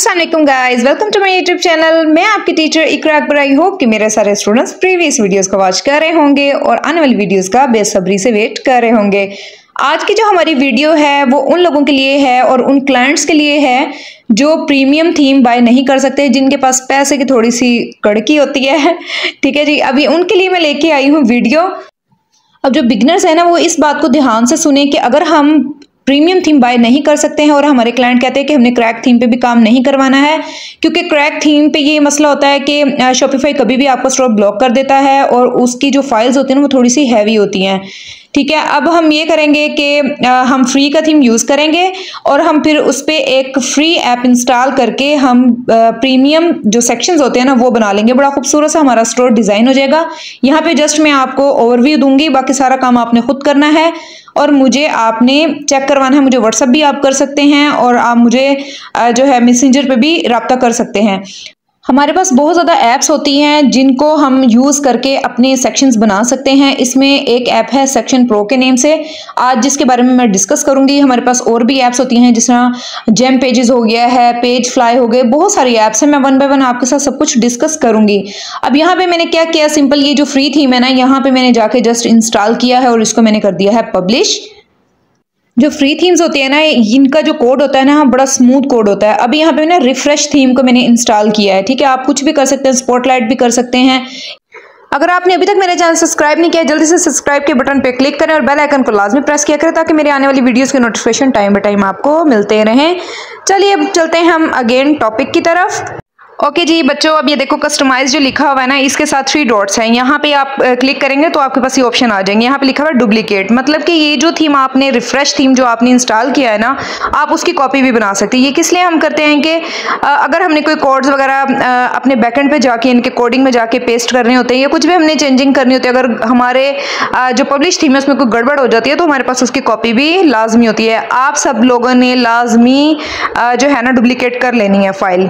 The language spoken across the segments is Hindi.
अस्सलाम वालेकुम guys, welcome to my YouTube channel. मैं आपकी teacher Iqra Akbar. I hope कि मेरे सारे स्टूडेंट्स प्रीवियस वीडियोस को वॉच कर रहे होंगे और आने वाली वीडियोस का बेसब्री से वेट कर रहे होंगे। आज की जो हमारी वीडियो है वो उन लोगों के लिए है और उन क्लाइंट्स के लिए है जो प्रीमियम थीम बाय नहीं कर सकते, जिनके पास पैसे की थोड़ी सी कड़की होती है। ठीक है जी, अभी उनके लिए मैं लेके आई हूँ वीडियो। अब जो बिगनर्स है ना, वो इस बात को ध्यान से सुने कि अगर हम प्रीमियम थीम बाय नहीं कर सकते हैं और हमारे क्लाइंट कहते हैं कि हमने क्रैक थीम पे भी काम नहीं करवाना है, क्योंकि क्रैक थीम पे ये मसला होता है कि शॉपिफाई कभी भी आपका स्टोर ब्लॉक कर देता है और उसकी जो फाइल्स होती हैं वो थोड़ी सी हैवी होती हैं। ठीक है, अब हम ये करेंगे कि हम फ्री का थीम यूज़ करेंगे और हम फिर उस पर एक फ्री ऐप इंस्टॉल करके हम प्रीमियम जो सेक्शंस होते हैं ना वो बना लेंगे। बड़ा खूबसूरत सा हमारा स्टोर डिज़ाइन हो जाएगा। यहाँ पे जस्ट मैं आपको ओवरव्यू दूंगी, बाकी सारा काम आपने खुद करना है और मुझे आपने चेक करवाना है। मुझे व्हाट्सएप भी आप कर सकते हैं और आप मुझे जो है मैसेंजर पे भी रब्ता कर सकते हैं। हमारे पास बहुत ज़्यादा ऐप्स होती हैं जिनको हम यूज़ करके अपने सेक्शंस बना सकते हैं। इसमें एक ऐप है सेक्शन प्रो के नेम से, आज जिसके बारे में मैं डिस्कस करूंगी। हमारे पास और भी ऐप्स होती हैं, जिस तरह जेम पेजेस हो गया है, पेज फ्लाई हो गए, बहुत सारी ऐप्स हैं। मैं वन बाय वन आपके साथ सब कुछ डिस्कस करूंगी। अब यहाँ पे मैंने क्या किया, सिंपल ये जो फ्री थीम है ना, यहाँ पे मैंने जाके जस्ट इंस्टॉल किया है और इसको मैंने कर दिया है पब्लिश। जो फ्री थीम्स होती है ना, इनका जो कोड होता है ना, बड़ा स्मूथ कोड होता है। अभी यहाँ पे ना रिफ्रेश थीम को मैंने इंस्टॉल किया है। ठीक है, आप कुछ भी कर सकते हैं, स्पॉटलाइट भी कर सकते हैं। अगर आपने अभी तक मेरे चैनल सब्सक्राइब नहीं किया, जल्दी से सब्सक्राइब के बटन पे क्लिक करें और बेल आइकन को लाजमी प्रेस किया करें ताकि मेरे आने वाली वीडियोस के नोटिफिकेशन टाइम बाय टाइम आपको मिलते रहें। चलिए अब चलते हैं हम अगेन टॉपिक की तरफ। ओके जी बच्चों, अब ये देखो कस्टमाइज जो लिखा हुआ है ना, इसके साथ 3 डॉट्स हैं। यहाँ पे आप क्लिक करेंगे तो आपके पास ये ऑप्शन आ जाएंगे। यहाँ पे लिखा हुआ है डुप्लीकेट, मतलब कि ये जो थीम आपने रिफ्रेश थीम जो आपने इंस्टॉल किया है ना, आप उसकी कॉपी भी बना सकते हैं। ये किस लिए हम करते हैं कि अगर हमने कोई कोड्स वगैरह अपने बैकएंड पे जाके इनके कोडिंग में जाके पेस्ट करने होते हैं या कुछ भी हमने चेंजिंग करनी होती है, अगर हमारे जो पब्लिश थीम है उसमें कोई गड़बड़ हो जाती है तो हमारे पास उसकी कॉपी भी लाजमी होती है। आप सब लोगों ने लाजमी जो है ना डुप्लीकेट कर लेनी है फाइल।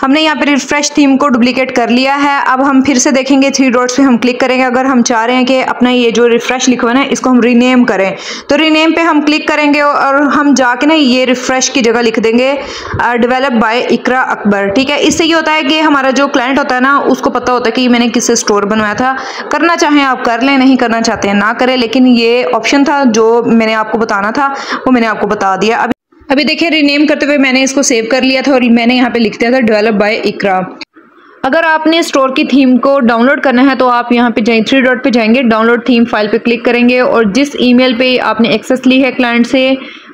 हमने यहाँ पे रिफ्रेश थीम को डुप्लीकेट कर लिया है। अब हम फिर से देखेंगे 3 डॉट्स पे हम क्लिक करेंगे। अगर हम चाह रहे हैं कि अपना ये जो रिफ्रेश लिखा हुआ है ना, इसको हम रीनेम करें, तो रीनेम पे हम क्लिक करेंगे और हम जाके ना ये रिफ्रेश की जगह लिख देंगे डेवलप बाय इकरा अकबर। ठीक है, इससे ये होता है कि हमारा जो क्लाइंट होता है ना, उसको पता होता है कि मैंने किससे स्टोर बनवाया था। करना चाहें आप कर लें, नहीं करना चाहते हैं ना करें, लेकिन ये ऑप्शन था जो मैंने आपको बताना था वो मैंने आपको बता दिया। अभी देखिए रीनेम करते हुए मैंने इसको सेव कर लिया था और मैंने यहाँ पे लिख दिया था डेवलप बाय इकरा। अगर आपने स्टोर की थीम को डाउनलोड करना है तो आप यहाँ पे जाएं, 3 डॉट पे जाएंगे, डाउनलोड थीम फाइल पे क्लिक करेंगे और जिस ईमेल पे आपने एक्सेस ली है क्लाइंट से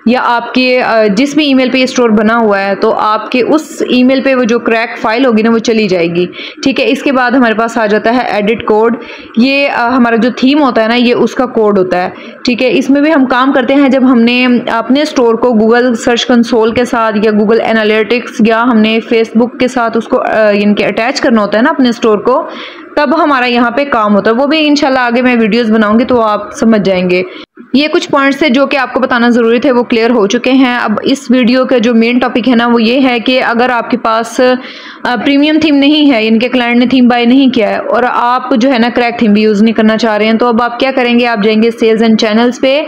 या आपके जिस भी ईमेल पे ये स्टोर बना हुआ है, तो आपके उस ईमेल पे वो जो क्रैक फाइल होगी ना वो चली जाएगी। ठीक है, इसके बाद हमारे पास आ जाता है एडिट कोड। ये हमारा जो थीम होता है ना, ये उसका कोड होता है। ठीक है, इसमें भी हम काम करते हैं जब हमने अपने स्टोर को गूगल सर्च कंसोल के साथ या गूगल एनालिटिक्स या हमने फेसबुक के साथ उसको इनके अटैच करना होता है ना अपने स्टोर को, तब हमारा यहाँ पे काम होता है। वो भी इंशाल्लाह आगे मैं वीडियोस बनाऊंगी तो आप समझ जाएंगे। ये कुछ पॉइंट्स थे जो कि आपको बताना ज़रूरी थे, वो क्लियर हो चुके हैं। अब इस वीडियो का जो मेन टॉपिक है ना वो ये है कि अगर आपके पास प्रीमियम थीम नहीं है, इनके क्लाइंट ने थीम बाय नहीं किया है और आप जो है ना क्रैक थीम भी यूज़ नहीं करना चाह रहे हैं, तो अब आप क्या करेंगे, आप जाएंगे सेल्स एंड चैनल्स पे,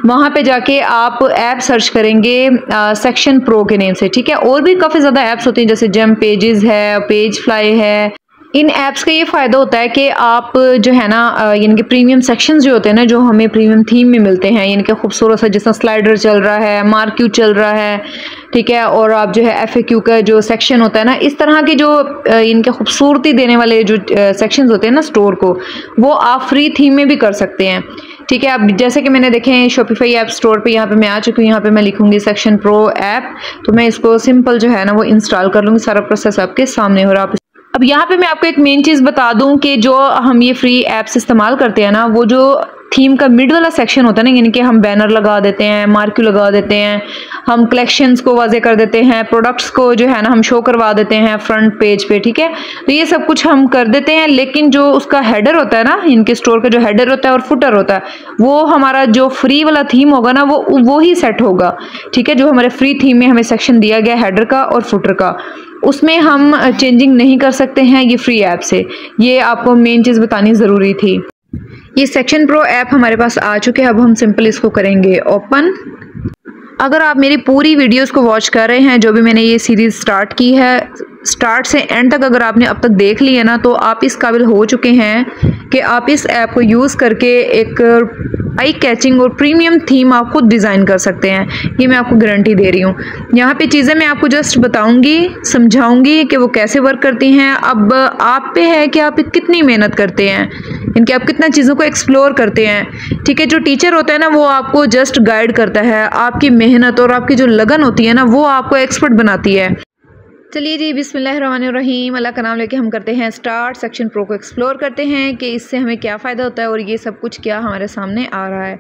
वहाँ पे जाके आप ऐप सर्च करेंगे सेक्शन प्रो के नेम से। ठीक है, और भी काफ़ी ज़्यादा ऐप्स होती हैं जैसे जेम पेजेस है, पेज फ्लाई है। इन ऐप्स का ये फ़ायदा होता है कि आप जो है ना इनके प्रीमियम सेक्शंस जो होते हैं ना, जो हमें प्रीमियम थीम में मिलते हैं, इनके खूबसूरत सा जिसमें स्लाइडर चल रहा है, मार्क्यू चल रहा है, ठीक है, और आप जो है FAQ का जो सेक्शन होता है ना, इस तरह के जो इनके खूबसूरती देने वाले जो सेक्शंस होते हैं ना स्टोर को, वो आप फ्री थीम में भी कर सकते हैं। ठीक है, अब जैसे कि मैंने देखें शॉपिफाई ऐप स्टोर पे यहाँ पे मैं आ चुकी हूँ। यहाँ पे मैं लिखूंगी सेक्शन प्रो ऐप, तो मैं इसको सिंपल जो है ना वो इंस्टॉल कर लूँगी। सारा प्रोसेस आपके सामने हो रहा है। अब यहाँ पे मैं आपको एक मेन चीज़ बता दूं कि जो हम ये फ्री ऐप्स इस्तेमाल करते हैं ना, वो जो थीम का मिड वाला सेक्शन होता है ना, यानी कि हम बैनर लगा देते हैं, मार्क्यू लगा देते हैं, हम कलेक्शंस को वाजे कर देते हैं, प्रोडक्ट्स को जो है ना हम शो करवा देते हैं फ्रंट पेज पे। ठीक है, तो ये सब कुछ हम कर देते हैं, लेकिन जो उसका हेडर होता है ना, इनके स्टोर का जो हेडर होता है और फुटर होता है, वो हमारा जो फ्री वाला थीम होगा ना वो ही सेट होगा। ठीक है, जो हमारे फ्री थीम में हमें सेक्शन दिया गया हेडर का और फुटर का, उसमें हम चेंजिंग नहीं कर सकते हैं ये फ्री ऐप से। ये आपको मेन चीज़ बतानी ज़रूरी थी। ये सेक्शन प्रो ऐप हमारे पास आ चुके हैं। अब हम सिंपल इसको करेंगे ओपन। अगर आप मेरी पूरी वीडियोस को वॉच कर रहे हैं, जो भी मैंने ये सीरीज़ स्टार्ट की है, स्टार्ट से एंड तक अगर आपने अब तक देख ली है ना, तो आप इस काबिल हो चुके हैं कि आप इस ऐप को यूज़ करके एक आई कैचिंग और प्रीमियम थीम आप खुद डिज़ाइन कर सकते हैं। ये मैं आपको गारंटी दे रही हूँ। यहाँ पे चीज़ें मैं आपको जस्ट बताऊँगी, समझाऊँगी कि वो कैसे वर्क करती हैं। अब आप पे है कि आप कितनी मेहनत करते हैं, इनके आप कितना चीज़ों को एक्सप्लोर करते हैं। ठीक है, जो टीचर होता है ना, वो आपको जस्ट गाइड करता है, आपकी मेहनत और आपकी जो लगन होती है ना, वो आपको एक्सपर्ट बनाती है। चलिए जी, बिस्मिल्लाहिर्रहमानिर्रहीम, अल्लाह का नाम लेके हम करते हैं स्टार्ट। सेक्शन प्रो को एक्सप्लोर करते हैं कि इससे हमें क्या फ़ायदा होता है और ये सब कुछ क्या हमारे सामने आ रहा है।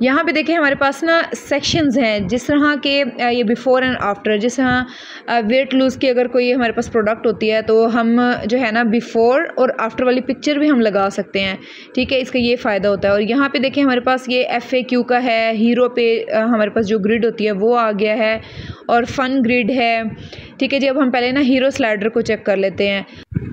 यहाँ पे देखिए हमारे पास ना सेक्शंस हैं, जिस तरह के ये बिफ़ोर एंड आफ्टर, जिस तरह वेट लूज़ की अगर कोई हमारे पास प्रोडक्ट होती है तो हम जो है ना बिफ़ोर और आफ्टर वाली पिक्चर भी हम लगा सकते हैं। ठीक है, इसका ये फ़ायदा होता है। और यहाँ पे देखिए हमारे पास ये FAQ का है, हीरो पे हमारे पास जो ग्रिड होती है वो आ गया है और फन ग्रिड है। ठीक है जी, अब हम पहले ना हीरो स्लाइडर को चेक कर लेते हैं।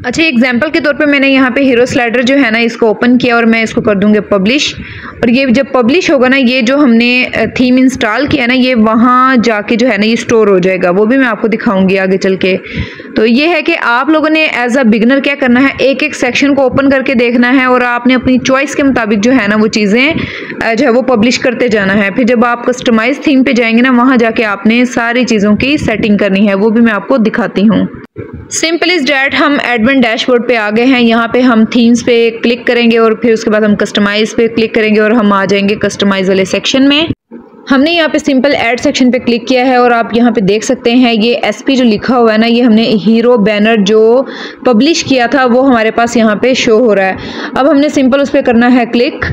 अच्छा, एग्जाम्पल के तौर पे मैंने यहाँ पे हीरो स्लाइडर जो है ना इसको ओपन किया और मैं इसको कर दूँगी पब्लिश। और ये जब पब्लिश होगा ना, ये जो हमने थीम इंस्टॉल किया ना, ये वहाँ जाके जो है ना ये स्टोर हो जाएगा। वो भी मैं आपको दिखाऊंगी आगे चल के। तो ये है कि आप लोगों ने एज अ बिगनर क्या करना है, एक एक सेक्शन को ओपन करके देखना है और आपने अपनी चॉइस के मुताबिक जो है ना वो चीज़ें जो है वो पब्लिश करते जाना है। फिर जब आप कस्टमाइज थीम पे जाएंगे ना, वहाँ जाके आपने सारी चीज़ों की सेटिंग करनी है, वो भी मैं आपको दिखाती हूँ। सिंपल इज डैट, हम एडमिन डैशबोर्ड पे आ गए हैं। यहाँ पे हम थीम्स पे क्लिक करेंगे और फिर उसके बाद हम कस्टमाइज पे क्लिक करेंगे और हम आ जाएंगे कस्टमाइज वाले सेक्शन में। हमने यहाँ पे सिंपल ऐड सेक्शन पे क्लिक किया है और आप यहाँ पे देख सकते हैं ये SP जो लिखा हुआ है ना, ये हमने हीरो बैनर जो पब्लिश किया था वो हमारे पास यहाँ पे शो हो रहा है। अब हमने सिंपल उस पर करना है क्लिक।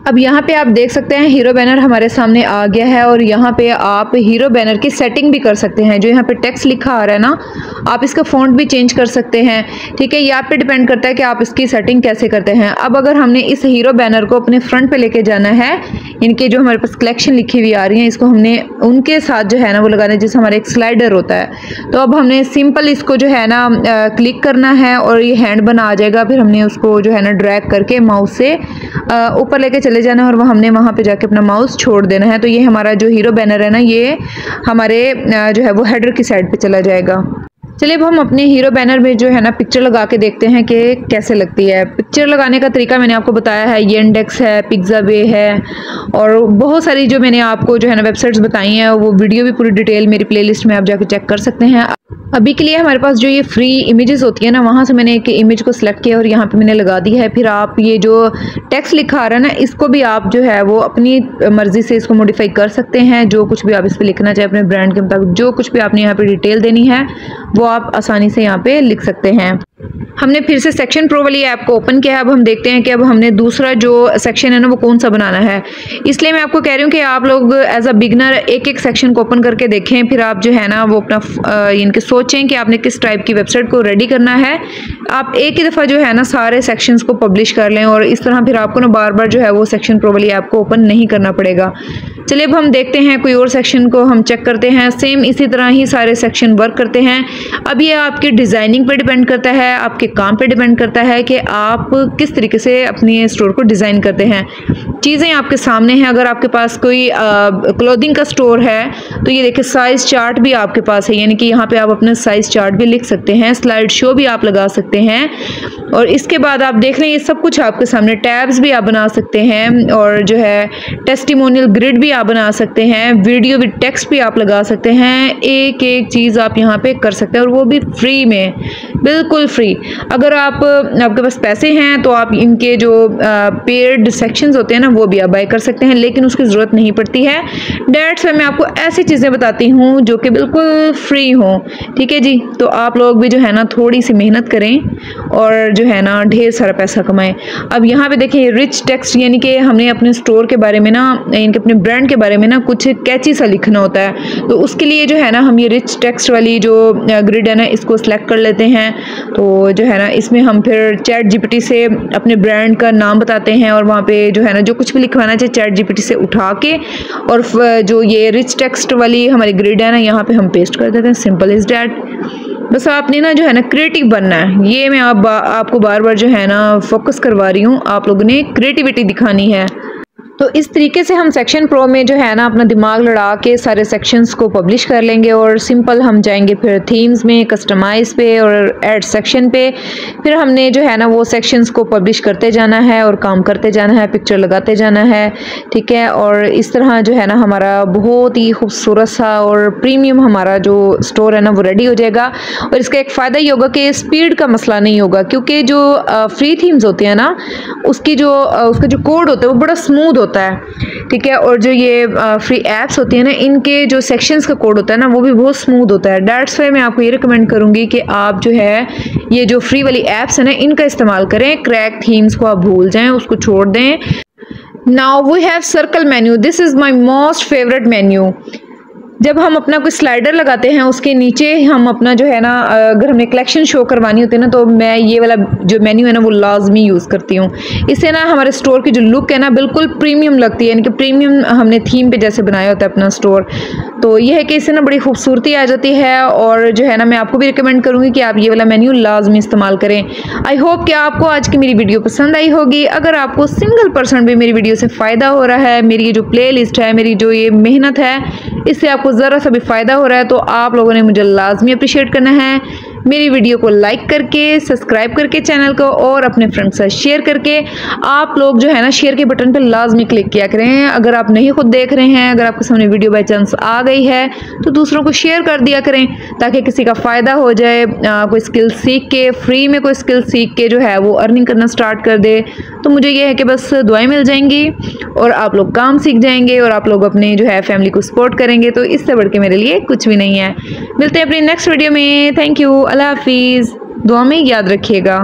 अब यहाँ पे आप देख सकते हैं हीरो बैनर हमारे सामने आ गया है और यहाँ पे आप हीरो बैनर की सेटिंग भी कर सकते हैं। जो यहाँ पे टेक्स्ट लिखा आ रहा है ना, आप इसका फ़ॉन्ट भी चेंज कर सकते हैं। ठीक है, ये आप पे डिपेंड करता है कि आप इसकी सेटिंग कैसे करते हैं। अब अगर हमने इस हीरो बैनर को अपने फ्रंट पे लेके जाना है, इनके जो हमारे पास कलेक्शन लिखी हुई आ रही है, इसको हमने उनके साथ जो है ना वो लगाना है, जैसे हमारा एक स्लाइडर होता है। तो अब हमने सिंपल इसको जो है ना क्लिक करना है और ये हैंड बना आ जाएगा। फिर हमने उसको जो है ना ड्रैग करके माउस से ऊपर लेके चले जाना है और हमने वहाँ पे जाके अपना माउस छोड़ देना है। तो ये हमारा जो हीरो बैनर है ना, ये हमारे जो है वो हेडर की साइड पे चला जाएगा। चलिए अब हम अपने हीरो बैनर में जो है ना पिक्चर लगा के देखते हैं कि कैसे लगती है। पिक्चर लगाने का तरीका मैंने आपको बताया है, ये इंडेक्स है, पिक्साबे है और बहुत सारी जो मैंने आपको जो है ना वेबसाइट्स बताई हैं, वो वीडियो भी पूरी डिटेल मेरी प्लेलिस्ट में आप जाके चेक कर सकते हैं। अभी के लिए हमारे पास जो ये फ्री इमेजेस होती है ना, वहाँ से मैंने एक इमेज को सिलेक्ट किया और यहाँ पे मैंने लगा दी है। फिर आप ये जो टेक्स्ट लिखा आ रहा है ना, इसको भी आप जो है वो अपनी मर्जी से इसको मॉडिफाई कर सकते हैं। जो कुछ भी आप इस पर लिखना चाहे अपने ब्रांड के मुताबिक, जो कुछ भी आपने यहाँ पे डिटेल देनी है वो आप आसानी से यहाँ पे लिख सकते हैं। हमने फिर से सेक्शन प्रो वाली ऐप को ओपन किया है। अब हम देखते हैं कि अब हमने दूसरा जो सेक्शन है ना वो कौन सा बनाना है। इसलिए मैं आपको कह रही हूँ कि आप लोग एज अ बिगनर एक एक सेक्शन को ओपन करके देखें, फिर आप जो है ना वो अपना इनके सोचें कि आपने किस टाइप की वेबसाइट को रेडी करना है। आप एक ही दफ़ा जो है ना सारे सेक्शंस को पब्लिश कर लें और इस तरह फिर आपको ना बार बार जो है वो सेक्शन प्रो वाली ऐप को ओपन नहीं करना पड़ेगा। चलिए अब हम देखते हैं कोई और सेक्शन को हम चेक करते हैं। सेम इसी तरह ही सारे सेक्शन वर्क करते हैं। अब ये आपकी डिज़ाइनिंग पर डिपेंड करता है, आपके काम पे डिपेंड करता है कि आप किस तरीके से अपने स्टोर को डिज़ाइन करते हैं। चीज़ें आपके सामने हैं। अगर आपके पास कोई क्लोथिंग का स्टोर है तो ये देखिए साइज़ चार्ट भी आपके पास है, यानी कि यहाँ पे आप अपना साइज़ चार्ट भी लिख सकते हैं, स्लाइड शो भी आप लगा सकते हैं। और इसके बाद आप देख लें ये सब कुछ आपके सामने, टैब्स भी आप बना सकते हैं और जो है टेस्टिमोनियल ग्रिड भी आप बना सकते हैं, वीडियो विद टेक्स्ट भी आप लगा सकते हैं। एक एक चीज़ आप यहाँ पे कर सकते हैं और वो भी फ्री में, बिल्कुल फ्री। अगर आपके पास पैसे हैं तो आप इनके जो पेड सेक्शंस होते हैं ना वो भी आप बाय कर सकते हैं, लेकिन उसकी ज़रूरत नहीं पड़ती है। डेट्स मैं आपको ऐसी चीज़ें बताती हूँ जो कि बिल्कुल फ्री हों। ठीक है जी, तो आप लोग भी जो है ना थोड़ी सी मेहनत करें और जो है ना ढेर सारा पैसा कमाएं। अब यहाँ पे देखें रिच टेक्स्ट, यानी कि हमने अपने स्टोर के बारे में ना, इनके अपने ब्रांड के बारे में ना कुछ कैची सा लिखना होता है। तो उसके लिए जो है ना हम ये रिच टेक्स्ट वाली जो ग्रिड है ना इसको सिलेक्ट कर लेते हैं। तो जो है ना इसमें हम फिर चैट जीपीटी से अपने ब्रांड का नाम बताते हैं और वहाँ पे जो है ना जो कुछ भी लिखवाना चाहिए चैट जीपीटी से उठा के और जो ये रिच टेक्स्ट वाली हमारी ग्रिड है ना यहाँ पे हम पेस्ट कर देते हैं। Simple is that. बस आपने ना जो है ना क्रिएटिव बनना है। ये मैं आपको बार बार जो है ना फोकस करवा रही हूँ, आप लोगों ने क्रिएटिविटी दिखानी है। तो इस तरीके से हम सेक्शन प्रो में जो है ना अपना दिमाग लड़ा के सारे सेक्शंस को पब्लिश कर लेंगे और सिंपल हम जाएंगे फिर थीम्स में, कस्टमाइज पे और ऐड सेक्शन पे। फिर हमने जो है ना वो सेक्शंस को पब्लिश करते जाना है और काम करते जाना है, पिक्चर लगाते जाना है, ठीक है। और इस तरह जो है ना हमारा बहुत ही खूबसूरत सा और प्रीमियम हमारा जो स्टोर है ना वो रेडी हो जाएगा। और इसका एक फ़ायदा ये होगा कि स्पीड का मसला नहीं होगा, क्योंकि जो फ्री थीम्स होती हैं ना उसका जो कोड होता है वो बड़ा स्मूथ होता है, ठीक है। और जो ये फ्री ऐप्स होती हैं ना इनके जो सेक्शंस का कोड होता है ना वो भी बहुत स्मूथ होता है। दैट्स वाई मैं आपको ये रिकमेंड करूँगी कि आप जो है ये जो फ्री वाली ऐप्स है ना इनका इस्तेमाल करें। क्रैक थीम्स को आप भूल जाएं, उसको छोड़ दें। Now we have circle menu, this is my most favourite menu. जब हम अपना कोई स्लाइडर लगाते हैं उसके नीचे हम अपना जो है ना अगर हमें कलेक्शन शो करवानी होती है ना तो मैं ये वाला जो मेन्यू है ना वो लाजमी यूज़ करती हूँ। इससे ना हमारे स्टोर की जो लुक है ना बिल्कुल प्रीमियम लगती है, यानी कि प्रीमियम हमने थीम पे जैसे बनाया होता है अपना स्टोर। तो ये है कि इससे ना बड़ी खूबसूरती आ जाती है। और जो है ना मैं आपको भी रिकमेंड करूँगी कि आप ये वाला मेन्यू लाजमी इस्तेमाल करें। आई होप कि आपको आज की मेरी वीडियो पसंद आई होगी। अगर आपको सिंगल % भी मेरी वीडियो से फ़ायदा हो रहा है, मेरी ये जो प्ले लिस्ट है, मेरी जो ये मेहनत है, इससे आपको ज़रा सा भी फ़ायदा हो रहा है तो आप लोगों ने मुझे लाजमी अप्रिशिएट करना है। मेरी वीडियो को लाइक करके, सब्सक्राइब करके चैनल को और अपने फ्रेंड्स के साथ शेयर करके आप लोग जो है ना शेयर के बटन पर लाजमी क्लिक किया करें। अगर आप नहीं खुद देख रहे हैं, अगर आपके सामने वीडियो बाई चांस आ गई है तो दूसरों को शेयर कर दिया करें ताकि किसी का फ़ायदा हो जाए। कोई स्किल सीख के, फ्री में कोई स्किल सीख के जो है वो अर्निंग करना स्टार्ट कर दे तो मुझे ये है कि बस दुआएं मिल जाएंगी और आप लोग काम सीख जाएंगे और आप लोग अपने जो है फैमिली को सपोर्ट करेंगे। तो इससे बढ़ के मेरे लिए कुछ भी नहीं है। मिलते हैं अपनी नेक्स्ट वीडियो में। थैंक यू, अल्लाह हाफिज़। दुआ में याद रखिएगा।